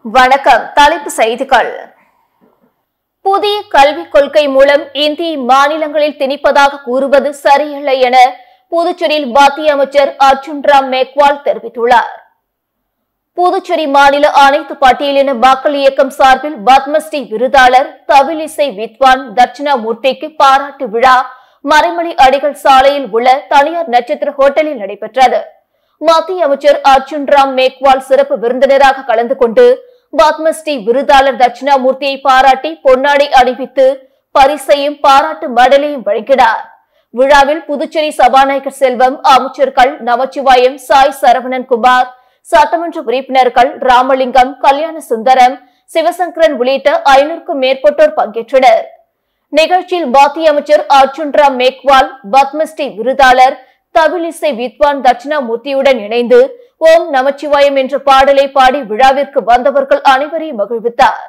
வணக்கம். தலைப்பு செய்திகள். புதிய கல்விக் கொள்கை மூலம் இந்திய மாநிலங்களில் திணிப்பதாக கூறுவது சரியில்லை என புதுச்சேரியில் மத்திய அமைச்சர் அர்ஜுன் ராம் மேக்வால் தெரிவித்துள்ளார். புதுச்சேரி மாநில அனைத்து பட்டியலின மக்கள் இயக்கம் சார்பில் பத்மஸ்ரீ விருதாளர் தவிலிசை வித்வான் தட்சிணாமூர்த்திக்கு பாராட்டு விழா மறைமலை அடிகள் சாலையில் உள்ள தனியார் நட்சத்திர ஹோட்டலில் நடைபெற்றது. மத்திய அமைச்சர் அர்ஜுன் ராம் மேக்வால் சிறப்பு விருந்தினராக கலந்து கொண்டு பத்மஸ்ரீ விருதாளர் தட்சிணாமூர்த்தியை பாராட்டி பொன்னாடை அணிவித்து பரிசையும் பாராட்டு மடலையும் வழங்கினார். விழாவில் புதுச்சேரி சபாநாயகர் செல்வம், அமைச்சர்கள் நமச்சிவாயம், சாய் சரவணன் குமார், சட்டமன்ற உறுப்பினர்கள் ராமலிங்கம், கல்யாண சுந்தரம், சிவசங்கரன் உள்ளிட்ட 500க்கும் மேற்பட்டோர் பங்கேற்றனர். நிகழ்ச்சியில் மத்திய அமைச்சர் அர்ஜுன் ராம் மேக்வால் பத்மஸ்ரீ விருதாளர் தவிலிசை வித்வான் தட்சிணாமூர்த்தியுடன் இணைந்து ஓம் நமச்சிவாயம் என்ற பாடலை பாடி விழாவிற்கு வந்தவர்கள் அனைவரையும் மகிழ்வித்தார்.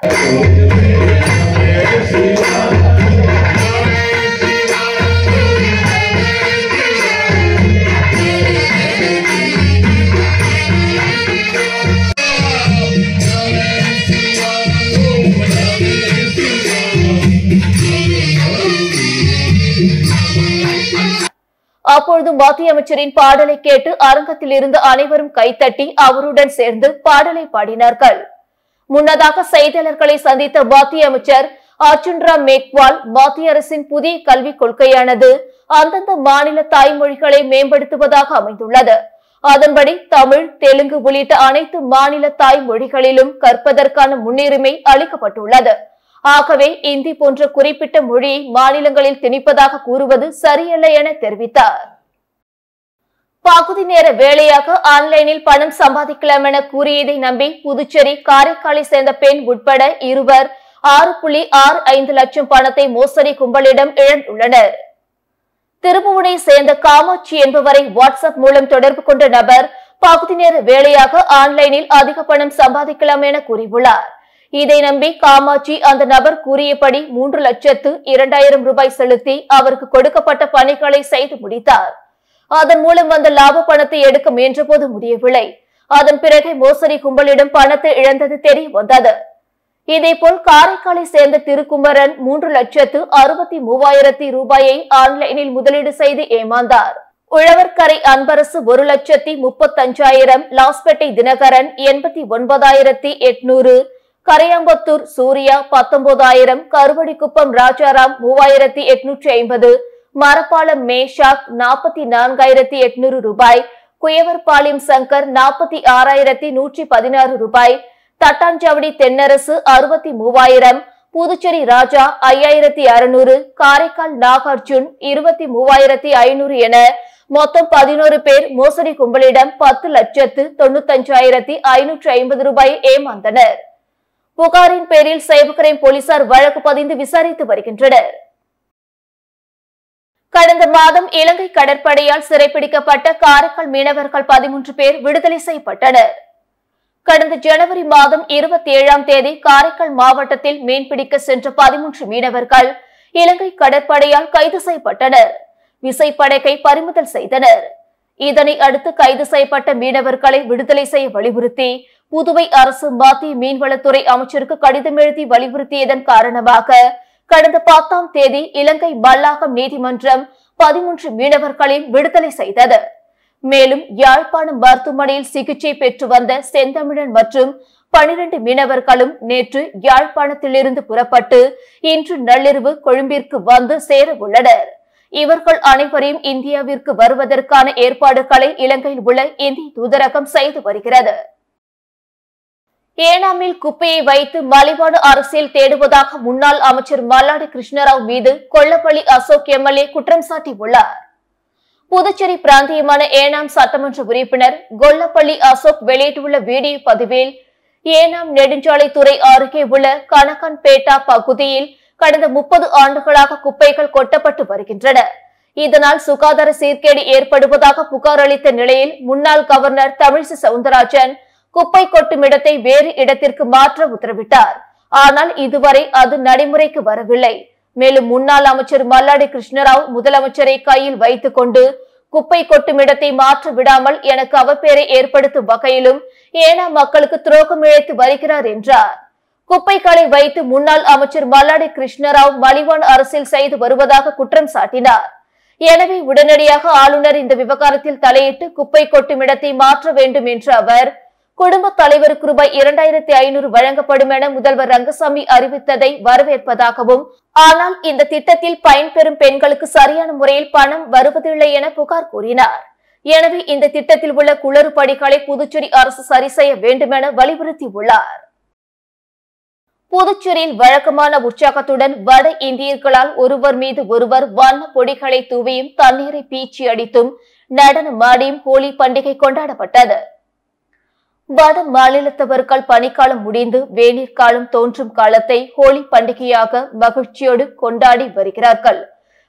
அப்பொழுது மத்திய அமைச்சரின் பாடலை கேட்டு அரங்கத்தில் இருந்து அனைவரும் கைத்தட்டி அவருடன் சேர்ந்து பாடலை பாடினார்கள். முன்னதாக செய்தியாளர்களை சந்தித்த மத்திய அமைச்சர் அர்ஜுன் ராம் மேக்வால் மத்திய அரசின் புதிய கல்விக் கொள்கையானது அந்தந்த மாநில தாய்மொழிகளை மேம்படுத்துவதாக அமைந்துள்ளது. அதன்படி தமிழ், தெலுங்கு உள்ளிட்ட அனைத்து மாநில தாய்மொழிகளிலும் கற்பதற்கான முன்னுரிமை அளிக்கப்பட்டுள்ளது. ஆகவே இந்தி போன்ற குறிப்பிட்ட மொழியை மாநிலங்களில் திணிப்பதாக கூறுவது சரியல்ல என தெரிவித்தார். பகுதி நேர வேலையாக ஆன்லைனில் பணம் சம்பாதிக்கலாம் என கூறியதை நம்பி புதுச்சேரி, காரைக்காலை சேர்ந்த பெண் உட்பட இருவர் 6.65 லட்சம் பணத்தை மோசடி கும்பலிடம் இழந்துள்ளனர். திருப்புவனை சேர்ந்த காமாட்சி என்பவரை வாட்ஸ்அப் மூலம் தொடர்பு கொண்ட நபர் பகுதி நேர வேலையாக ஆன்லைனில் அதிக பணம் சம்பாதிக்கலாம் என கூறியுள்ளார். இதை நம்பி காமாட்சி அந்த நபர் கூறியபடி 3,02,000 ரூபாய் செலுத்தி அவருக்கு கொடுக்கப்பட்ட பணிகளை செய்து முடித்தார். அதன் மூலம் வந்த லாப பணத்தை எடுக்க முயன்ற போது முடியவில்லை. அதன் பிறகு மோசடி கும்பலிடம் பணத்தை இழந்தது தெரிய வந்தது. இதேபோல் காரைக்காலை சேர்ந்த திருக்குமரன் 3,63,000 ரூபாயை ஆன்லைனில் முதலீடு செய்து ஏமாந்தார். உழவர்கரை அன்பரசு 1,35,000, லாஸ்பேட்டை தினகரன் 89,800, கரையாம்பத்தூர் சூர்யா 19,000, கருவடிக்குப்பம் ராஜாராம் 3,850, மரப்பாலம் மேஷாக் 44,800 ரூபாய், குயவர்பாளையம் சங்கர் 46,116 ரூபாய், தட்டாஞ்சாவடி தென்னரசு 63,000, புதுச்சேரி ராஜா 5,600, காரைக்கால் நாகார்ஜுன் 23,500 என மொத்தம் 11 பேர் மோசடி கும்பலிடம் 10,95,550 ரூபாயை ஏமாந்தனர். புகாரின் பேரில் சைபர் போலீசார் வழக்கு பதிந்து விசாரித்து வருகின்றனர். கடந்த மாதம் இலங்கை கடற்படையால் சிறைப்பிடிக்கப்பட்ட காரைக்கால் மீனவர்கள் 13 பேர் விடுதலை செய்யப்பட்டனர். கடந்த ஜனவரி மாதம் 27ஆம் தேதி காரைக்கால் மாவட்டத்தில் மீன்பிடிக்க சென்ற 13 மீனவர்கள் இலங்கை கடற்படையால் கைது செய்யப்பட்டனர். விசைப்படகை பறிமுதல் செய்தனர். இதனை அடுத்து கைது செய்யப்பட்ட மீனவர்களை விடுதலை செய்ய வலியுறுத்தி புதுவை அரசு மத்திய மீன்வளத்துறை அமைச்சருக்கு கடிதம் எழுதி வலியுறுத்தியதன் காரணமாக கடந்த 10ஆம் தேதி இலங்கை மல்லாகம் நீதிமன்றம் 13 மீனவர்களின் விடுதலை செய்தது. மேலும் யாழ்ப்பாணம் மருத்துவமனையில் சிகிச்சை பெற்று வந்த செந்தமிழன் மற்றும் 12 மீனவர்களும் நேற்று யாழ்ப்பாணத்திலிருந்து புறப்பட்டு இன்று நள்ளிரவு கொழும்பிற்கு வந்து சேர உள்ளனர். இவர்கள் அனைவரையும் இந்தியாவிற்கு வருவதற்கான ஏற்பாடுகளை இலங்கையில் உள்ள இந்திய தூதரகம் செய்து வருகிறது. ஏனாமில் குப்பையை வைத்து மலிவான அரசியல் தேடுவதாக முன்னாள் அமைச்சர் மல்லாடி கிருஷ்ணராவ் மீது கொல்லப்பள்ளி அசோக் எம்எல்ஏ குற்றம் சாட்டியுள்ளார். புதுச்சேரி பிராந்தியமான ஏனாம் சட்டமன்ற உறுப்பினர் கொல்லப்பள்ளி அசோக் வெளியிட்டுள்ள வீடியோ பதிவில் ஏனாம் நெடுஞ்சாலைத்துறை அருகே உள்ள கனகன்பேட்டா பகுதியில் கடந்த 30 ஆண்டுகளாக குப்பைகள் கொட்டப்பட்டு வருகின்றன. இதனால் சுகாதார சீர்கேடு ஏற்படுவதாக புகார் அளித்த நிலையில் முன்னாள் கவர்னர் தமிழிசை சவுந்தரராஜன் குப்பை கொட்டும் இடத்தை வேறு இடத்திற்கு மாற்ற உத்தரவிட்டார். ஆனால் இதுவரை அது நடைமுறைக்கு வரவில்லை. மேலும் முன்னாள் அமைச்சர் மல்லாடி கிருஷ்ணராவ் முதலமைச்சரை கையில் வைத்துக் கொண்டு குப்பை கொட்டும் இடத்தை மாற்ற விடாமல் எனக்கு அவப்பேரை ஏற்படுத்தும் வகையிலும் ஏனா மக்களுக்கு துரோகம் இழைத்து வருகிறார் என்றார். குப்பைகளை வைத்து முன்னாள் அமைச்சர் மல்லாடி கிருஷ்ணராவ் மலிவான அரசியல் செய்து வருவதாக குற்றம் சாட்டினார். எனவே உடனடியாக ஆளுநர் இந்த விவகாரத்தில் தலையிட்டு குப்பை கொட்டும் இடத்தை மாற்ற வேண்டும் என்று அவர், குடும்ப தலைவருக்கு ரூபாய் 2500 வழங்கப்படும் என முதல்வர் ரங்கசாமி அறிவித்ததை வரவேற்பதாகவும், ஆனால் இந்த திட்டத்தில் பயன்பெறும் பெண்களுக்கு சரியான முறையில் பணம் வருவதில்லை என புகார் கூறினார். எனவே இந்த திட்டத்தில் உள்ள குளறுபடிகளை புதுச்சேரி அரசு சரி செய்ய வேண்டும் என வலியுறுத்தியுள்ளார். புதுச்சேரியில் வழக்கமான உற்சாகத்துடன் வட இந்தியர்களால் ஒருவர் மீது ஒருவர் வண்ண பொடிகளை தூவியும் தண்ணீரை பீச்சி அடித்தும் நடனமாடியும் ஹோலி பண்டிகை கொண்டாடப்பட்டது. வட மாநிலத்தவர்கள் பனிக்காலம் முடிந்து வேநீர் காலம் தோன்றும் காலத்தை ஹோலி பண்டிகையாக மகிழ்ச்சியோடு கொண்டாடி வருகிறார்கள்.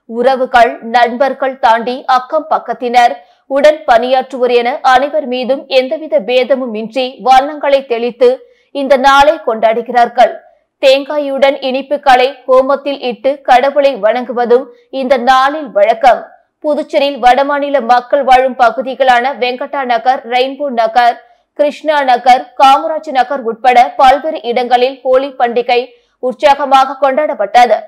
உறவுகள், நண்பர்கள் தாண்டி அக்கம் பக்கத்தினர், உடன் பணியாற்றுவோர் என அனைவர் மீதும் எந்தவித பேதமும் இன்றி வண்ணங்களை தெளித்து இந்த நாளை கொண்டாடுகிறார்கள். தேங்காயுடன் இனிப்புகளை ஹோமத்தில் இட்டு கடவுளை வணங்குவதும் இந்த நாளில் வழக்கம். புதுச்சேரியில் வடமாநில மக்கள் வாழும் பகுதிகளான வெங்கடா நகர், ரெயின்போ நகர், கிருஷ்ணா நகர், காமராஜ் நகர் உட்பட பல்வேறு இடங்களில் ஹோலி பண்டிகை உற்சாகமாக கொண்டாடப்பட்டது.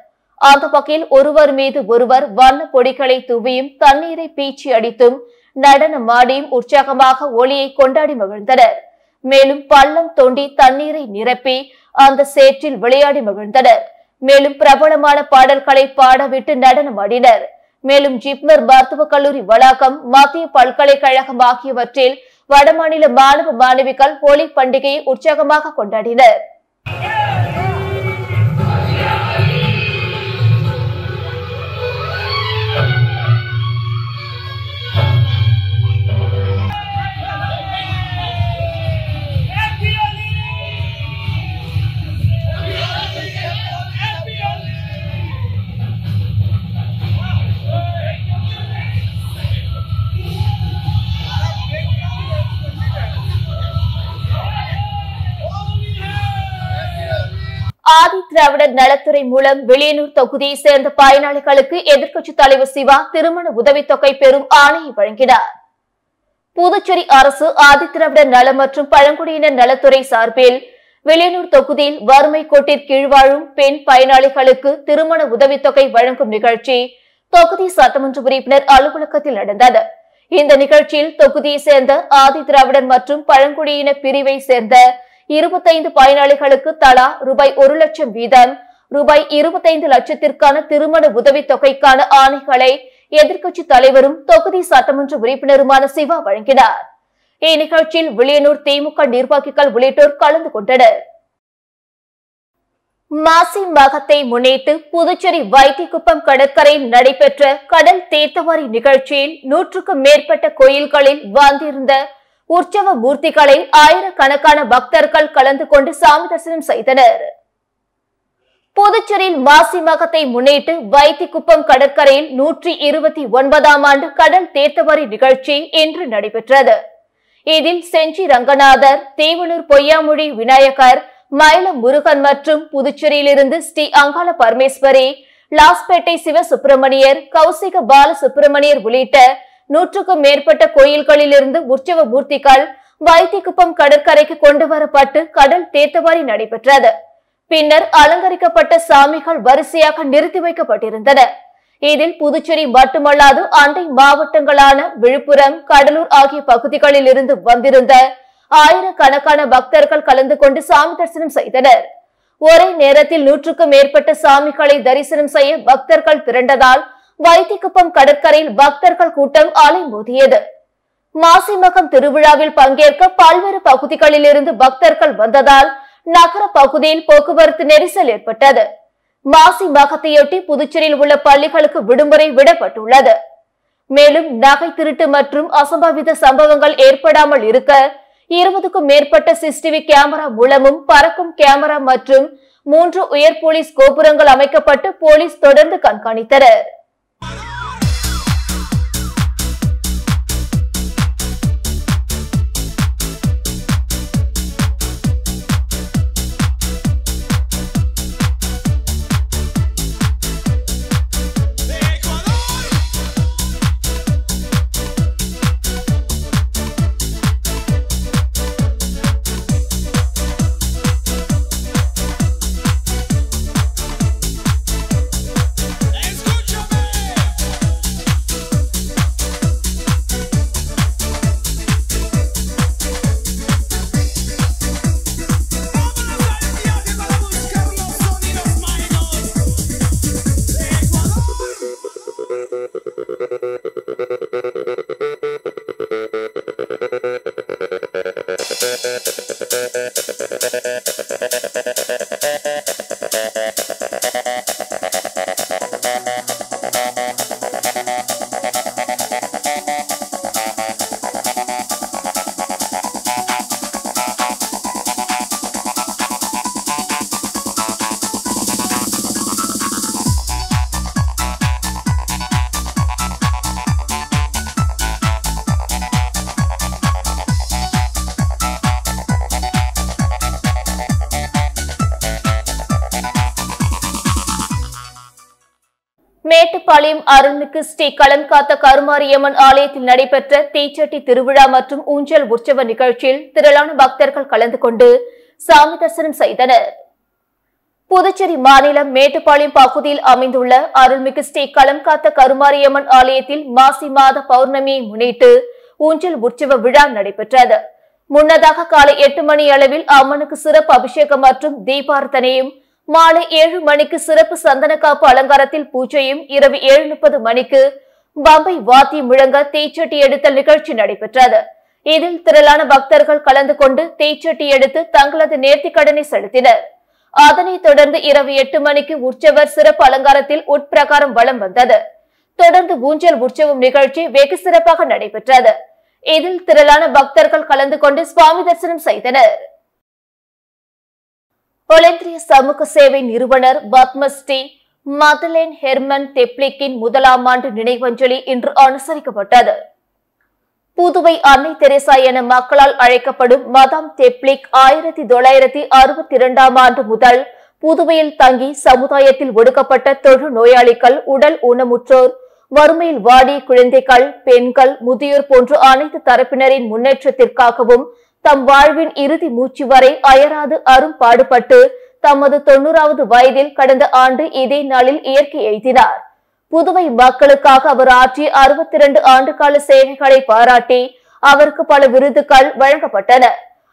அந்த வகையில் ஒருவர் மீது ஒருவர் வண்ண பொடிகளை தூவியும் தண்ணீரை பீச்சி அடித்தும் நடனமாடியும் உற்சாகமாக ஹோலியை கொண்டாடி மகிழ்ந்தனர். மேலும் பள்ளம் தோண்டி தண்ணீரை நிரப்பி அந்த சேற்றில் விளையாடி மகிழ்ந்தனர். மேலும் பிரபலமான பாடல்களை பாடவிட்டு நடனமாடினர். மேலும் ஜிப்மர் மருத்துவக் கல்லூரி வளாகம், மத்திய பல்கலைக்கழகம் ஆகியவற்றில் வடமாநில மாணவ மாணவிகள் ஹோலி பண்டிகையை உற்சாகமாக கொண்டாடினர். ஆதி திராவிடர் நலத்துறை மூலம் வெளியனூர் தொகுதியை சேர்ந்த பயனாளிகளுக்கு எதிர்க்கட்சித் தலைவர் சிவா திருமண உதவித்தொகை பெறும் ஆணையை வழங்கினார். புதுச்சேரி அரசு ஆதி திராவிடர் நலம் மற்றும் பழங்குடியினர் நலத்துறை சார்பில் வெளியனூர் தொகுதியில் வறுமை கோட்டிற்கு கீழ் வாழும் பெண் பயனாளிகளுக்கு திருமண உதவித்தொகை வழங்கும் நிகழ்ச்சி தொகுதி சட்டமன்ற உறுப்பினர் அலுவலகத்தில் நடந்தது. இந்த நிகழ்ச்சியில் தொகுதியை சேர்ந்த ஆதி திராவிடர் மற்றும் பழங்குடியினர் பிரிவை சேர்ந்த 25 பயனாளிகளுக்கு தலா ரூபாய் 1 லட்சம் வீதம் ரூபாய் 25 லட்சத்திற்கான திருமண உதவித்தொகைக்கான ஆணைகளை எதிர்க்கட்சித் தலைவரும் தொகுதி சட்டமன்ற உறுப்பினருமான சிவா வழங்கினார். இந்நிகழ்ச்சியில் வெளியனூர் திமுக நிர்வாகிகள் உள்ளிட்டோர் கலந்து கொண்டனர். மாசி மகத்தை முன்னிட்டு புதுச்சேரி வைத்திக்குப்பம் கடற்கரையில் நடைபெற்ற கடல் தீர்த்தவாரி நிகழ்ச்சியில் 100க்கும் மேற்பட்ட கோயில்களில் வந்திருந்த உற்சவ மூர்த்திகளை ஆயிரக்கணக்கான பக்தர்கள் கலந்து கொண்டு சாமி தரிசனம் செய்தனர். புதுச்சேரியில் மாசி மகத்தை முன்னிட்டு வைத்திக்குப்பம் கடற்கரையில் 129ஆம் ஆண்டு கடல் தீர்த்தவாரி நிகழ்ச்சி இன்று நடைபெற்றது. இதில் செஞ்சி ரங்கநாதர், தேவனூர் பொய்யாமொழி விநாயகர், மயிலம் முருகன் மற்றும் புதுச்சேரியிலிருந்து ஸ்ரீ அங்காள பரமேஸ்வரி, லாஸ்பேட்டை சிவசுப்பிரமணியர், கௌசிக பால சுப்பிரமணியர் உள்ளிட்ட 100க்கும் மேற்பட்ட கோயில்களிலிருந்து உற்சவ மூர்த்திகள் வைத்திக்குப்பம் கடற்கரைக்கு கொண்டு வரப்பட்டு கடல் தீர்த்தவாரி நடைபெற்றது. பின்னர் அலங்கரிக்கப்பட்ட சாமிகள் வரிசையாக நிறுத்தி வைக்கப்பட்டிருந்தன. இதில் புதுச்சேரி மட்டுமல்லாது அண்டை மாவட்டங்களான விழுப்புரம், கடலூர் ஆகிய பகுதிகளில் இருந்து வந்திருந்த ஆயிரக்கணக்கான பக்தர்கள் கலந்து கொண்டு சாமி தரிசனம் செய்தனர். ஒரே நேரத்தில் 100க்கும் மேற்பட்ட சாமிகளை தரிசனம் செய்ய பக்தர்கள் திரண்டதால் வைத்திக்குப்பம் கடற்கரையில் பக்தர்கள் கூட்டம் அலைமோதியது. மாசி மகம் திருவிழாவில் பங்கேற்க பல்வேறு பகுதிகளில் இருந்து பக்தர்கள் வந்ததால் நகர பகுதியில் போக்குவரத்து நெரிசல் ஏற்பட்டது. மாசி மகத்தையொட்டி புதுச்சேரியில் உள்ள பள்ளிகளுக்கு விடுமுறை விடப்பட்டுள்ளது. மேலும் நகை திருட்டு மற்றும் அசம்பாவித சம்பவங்கள் ஏற்படாமல் இருக்க 20க்கும் மேற்பட்ட சிசிடிவி கேமரா மூலமும் பறக்கும் கேமரா மற்றும் 3 உயர் போலீஸ் கோபுரங்கள் அமைக்கப்பட்டு போலீஸ் தொடர்ந்து கண்காணித்தனர். மேட்டுப்பாளையம் அருள்மிகு ஸ்ரீ களம்காத்த கருமாரியம்மன் ஆலயத்தில் நடைபெற்ற தீச்சட்டி திருவிழா மற்றும் ஊஞ்சல் உற்சவ நிகழ்ச்சியில் திரளான பக்தர்கள் கலந்து கொண்டு சாமி தரிசனம் செய்தனர். புதுச்சேரி மாநிலம் மேட்டுப்பாளையம் பகுதியில் அமைந்துள்ள அருள்மிகு ஸ்ரீ களம்காத்த கருமாரியம்மன் ஆலயத்தில் மாசி மாத பௌர்ணமியை முன்னிட்டு ஊஞ்சல் உற்சவ விழா நடைபெற்றது. முன்னதாக காலை 8 மணி அளவில் அம்மனுக்கு சிறப்பு அபிஷேகம் மற்றும் தீபார்த்தனையும், மாலை 7 மணிக்கு சிறப்பு சந்தனக்காப்பு அலங்காரத்தில் பூஜையும், இரவு 7:30 மணிக்கு பம்பை வாத்தியம் முழங்க தீச்சட்டி எடுத்தல் நிகழ்ச்சி நடைபெற்றது. இதில் திரளான பக்தர்கள் கலந்து கொண்டு தீச்சட்டி எடுத்து தங்களது நேர்த்திக்கடனை செலுத்தினர். அதனைத் தொடர்ந்து இரவு 8 மணிக்கு உற்சவர் சிறப்பு அலங்காரத்தில் உட்பிரகாரம் வலம் வந்தது. தொடர்ந்து ஊஞ்சல் உற்சவம் நிகழ்ச்சி வெகு சிறப்பாக நடைபெற்றது. இதில் திரளான பக்தர்கள் கலந்து கொண்டு சுவாமி தரிசனம் செய்தனர். ஒலிந்திரிய சமூக சேவை நிறுவனர் பத்மஸ்ரீ மதலேன் ஹெர்மன் தெப்ளிக்கின் 1ஆம் ஆண்டு நினைவஞ்சலி இன்று அனுசரிக்கப்பட்டது. புதுவை அன்னை தெரேசா என மக்களால் அழைக்கப்படும் மதாம் தெப்ளிக் 1962ஆம் ஆண்டு முதல் புதுவையில் தங்கி சமுதாயத்தில் ஒடுக்கப்பட்ட தொழு நோயாளிகள், உடல் ஊனமுற்றோர், வறுமையில் வாடிய குழந்தைகள், பெண்கள், முதியோர் போன்ற அனைத்து தரப்பினரின் முன்னேற்றத்திற்காகவும் தம் வாழ்வின் இறுதி மூச்சு வரை அயராது அரும்பாடுபட்டு தமது 90வது வயதில் கடந்த ஆண்டு இதே நாளில் இயற்கை எய்தினார். புதுவை மக்களுக்காக அவர் ஆற்றிய 62 ஆண்டுகால சேவைகளை பாராட்டி அவருக்கு பல விருதுகள் வழங்கப்பட்டன.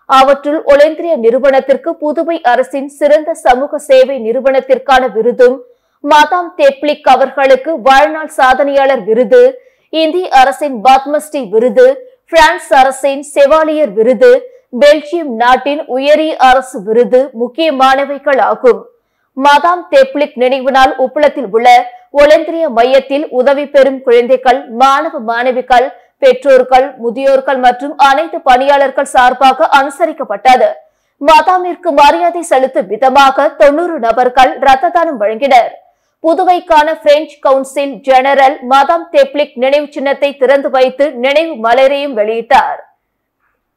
அவற்றுள் ஒலிந்திரிய நிறுவனத்திற்கு புதுவை அரசின் சிறந்த சமூக சேவை நிறுவனத்திற்கான விருதும், மதாம் தெப்ளிக் அவர்களுக்கு வாழ்நாள் சாதனையாளர் விருது, இந்திய அரசின் பத்மஸ்ரீ விருது, பிரான்ஸ் அரசின் செவாலியர் விருது, பெல்ஜியம் நாட்டின் உயரிய அரசு விருது முக்கியமானவைகள் ஆகும். மதாம் தெப்ளிக் நினைவு நாள் உப்பளத்தில் உள்ள ஒலிந்திரிய மையத்தில் உதவி பெறும் குழந்தைகள், மாணவ மாணவிகள், பெற்றோர்கள், முதியோர்கள் மற்றும் அனைத்து பணியாளர்கள் சார்பாக அனுசரிக்கப்பட்டது. மதாமிற்கு மரியாதை செலுத்தும் விதமாக 90 நபர்கள் இரத்த தானம் வழங்கினர். புதுவைக்கான பிரெஞ்சு கவுன்சில் ஜெனரல் மதாம் தெப்ளிக் நினைவு சின்னத்தை திறந்து வைத்து நினைவு மலரையும் வெளியிட்டார்.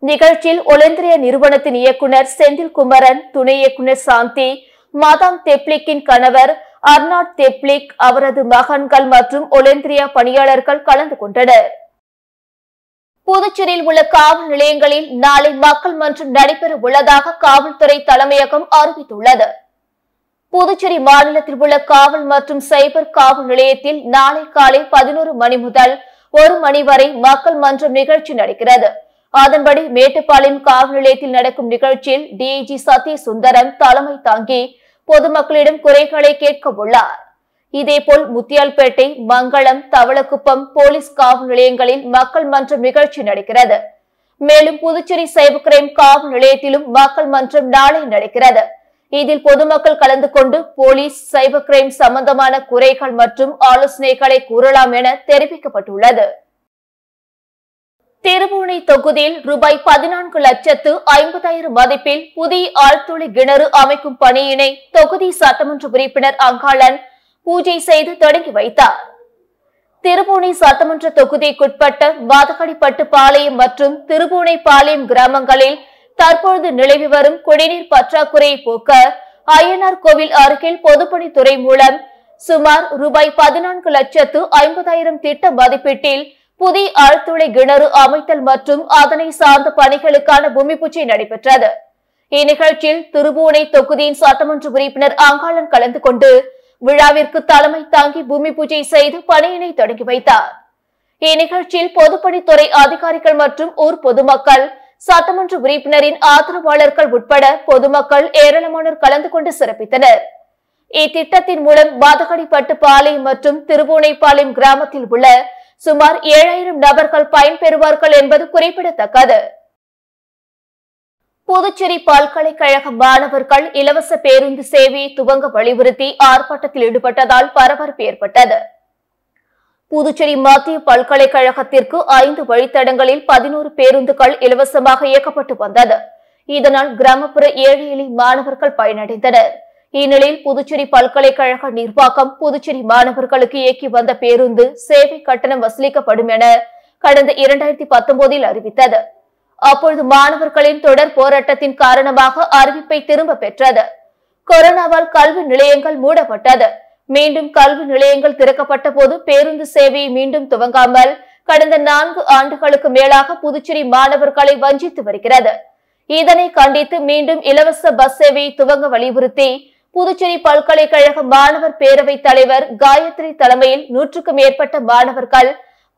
நிகழ்ச்சியில் ஒலிந்திரிய நிறுவனத்தின் இயக்குநர் செந்தில் குமரன், துணை இயக்குநர் சாந்தி, மதாம் தெப்ளிக்கின் கணவர் அர்னாட் தெப்ளிக், அவரது மகன்கள் மற்றும் ஒலிந்திரியா பணியாளர்கள் கலந்து கொண்டனர். புதுச்சேரியில் உள்ள காவல் நிலையங்களில் நாளை மக்கள் மன்றம் நடைபெற உள்ளதாக காவல்துறை தலைமையகம் அறிவித்துள்ளது. புதுச்சேரி மாநிலத்தில் உள்ள காவல் மற்றும் சைபர் காவல் நிலையத்தில் நாளை காலை 11 மணி முதல் 1 மணி வரை மக்கள் மன்றம் நிகழ்ச்சி நடக்கிறது. அதன்படி மேட்டுப்பாளையம் காவல் நிலையத்தில் நடக்கும் நிகழ்ச்சியில் டிஐஜி சத்ய சுந்தரம் தலைமை தாங்கி பொதுமக்களிடம் குறைகளை கேட்க உள்ளார். இதேபோல் முத்தியால்பேட்டை, மங்களம், தவளக்குப்பம் போலீஸ் காவல் நிலையங்களில் மக்கள் மன்றம் நிகழ்ச்சி நடக்கிறது. மேலும் புதுச்சேரி சைபர் கிரைம் காவல் நிலையத்திலும் மக்கள் மன்றம் நாளை நடக்கிறது. இதில் பொதுமக்கள் கலந்து கொண்டு போலீஸ், சைபர் கிரைம் சம்பந்தமான குறைகள் மற்றும் ஆலோசனைகளை கூறலாம் என தெரிவிக்கப்பட்டுள்ளது. திருபுவனை தொகுதியில் ரூபாய் 14,50,000 மதிப்பில் புதிய ஆழ்துளை கிணறு அமைக்கும் பணியினை தொகுதி சட்டமன்ற உறுப்பினர் அங்காளன் பூஜை செய்து தொடங்கி வைத்தார். திருபுவனை சட்டமன்ற தொகுதிக்குட்பட்ட வாதகடிப்பட்டு பாளையம் மற்றும் திருபுவனை பாளையம் கிராமங்களில் தற்பொழுது நிலவி வரும் குடிநீர் பற்றாக்குறையை போக்க அய்யனார் கோவில் அருகில் பொதுப்பணித்துறை மூலம் சுமார் ரூபாய் 14,50,000 திட்ட மதிப்பீட்டில் புதிய ஆழ்துளை கிணறு அமைத்தல் மற்றும் அதனை சார்ந்த பணிகளுக்கான பூமி பூஜை நடைபெற்றது. இந்நிகழ்ச்சியில் திருபுவனை தொகுதியின் சட்டமன்ற உறுப்பினர் அங்காளன் கலந்து கொண்டு விழாவிற்கு தலைமை தாங்கி பூமி பூஜை செய்து பணியினை தொடங்கி வைத்தார். இந்நிகழ்ச்சியில் பொதுப்பணித்துறை அதிகாரிகள் மற்றும் ஊர் பொதுமக்கள், சட்டமன்ற உறுப்பினரின் ஆதரவாளர்கள் உட்பட பொதுமக்கள் ஏராளமானோர் கலந்து கொண்டு சிறப்பித்தனர். இத்திட்டத்தின் மூலம் வாதகடிப்பட்டு பாளையம் மற்றும் திருபுவனைப்பாளையம் கிராமத்தில் உள்ள சுமார் 7,000 நபர்கள் பயன்பெறுவார்கள் என்பது குறிப்பிடத்தக்கது. புதுச்சேரி பல்கலைக்கழக மாணவர்கள் இலவச பேருந்து சேவையை துவங்க வலியுறுத்தி ஆர்ப்பாட்டத்தில் ஈடுபட்டதால் பரபரப்பு ஏற்பட்டது. புதுச்சேரி மத்திய பல்கலைக்கழகத்திற்கு 5 வழித்தடங்களில் 11 பேருந்துகள் இலவசமாக இயக்கப்பட்டு வந்தது. இதனால் கிராமப்புற ஏழை எளிய மாணவர்கள் பயனடைந்தனர். இந்நிலையில் புதுச்சேரி பல்கலைக்கழக நிர்வாகம் புதுச்சேரி மாணவர்களுக்கு இயக்கி வந்த பேருந்து சேவை கட்டணம் வசூலிக்கப்படும் என கடந்த 2019 அறிவித்தது. அப்பொழுது மாணவர்களின் தொடர் போராட்டத்தின் காரணமாக அறிவிப்பை திரும்ப பெற்றது. கொரோனாவால் கல்வி நிலையங்கள் மூடப்பட்டது. மீண்டும் கல்வி நிலையங்கள் திறக்கப்பட்ட போது பேருந்து சேவையை மீண்டும் துவங்காமல் கடந்த 4 ஆண்டுகளுக்கு மேலாக புதுச்சேரி மாணவர்களை வஞ்சித்து வருகிறது. இதனை கண்டித்து மீண்டும் இலவச பஸ் சேவையை துவங்க வலியுறுத்தி புதுச்சேரி பல்கலைக்கழக மாணவர் பேரவை தலைவர் காயத்ரி தலைமையில் 100க்கும் மேற்பட்ட மாணவர்கள்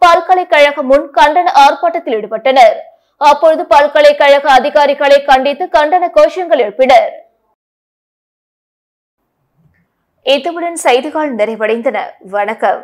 பல்கலைக்கழகம் முன் கண்டன ஆர்ப்பாட்டத்தில் ஈடுபட்டனர். அப்பொழுது பல்கலைக்கழக அதிகாரிகளை கண்டித்து கண்டன கோஷங்கள் எழுப்பினர். இத்துடன் செய்திகள் நிறைவடைந்தன. வணக்கம்.